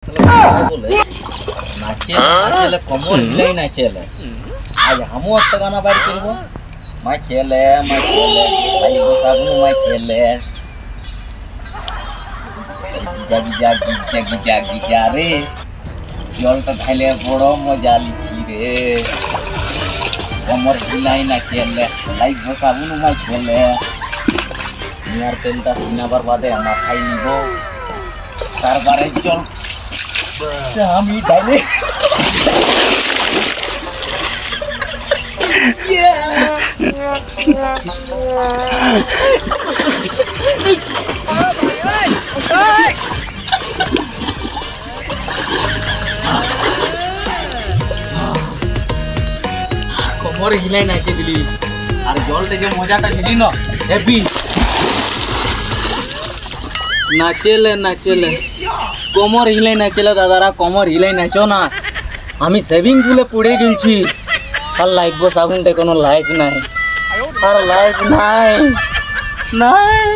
বলে নাচে নাচলে কমর হিলাই নাচলে আজ হামু একটা গানা বাইর করব মাই খেলে লাইব সাবনু মাই খেলে গিজা গিজা গিজা গিজা রে জলটা ঢাইলে বড় মজা লিখি রে কমর হিলাই নাচলে লাইব সাবনু মাই খেলে নিয়ার তেলটা সিনাবার বাদে মাথায় নিব তারবারে চল আমি ডাইলে কোমর হিলাই নাচে দিলি আর জলতে যে মজাটা দিলি না হেভি নাচেলে কোমর হিলাই নাচেলে দাদারা কোমর হিলাই নাচো না আমি সেভিং পুলে পড়ে গেছি আর লাইফ সাবুনটা কোনো লাইফ নাই আর লাইফ নাই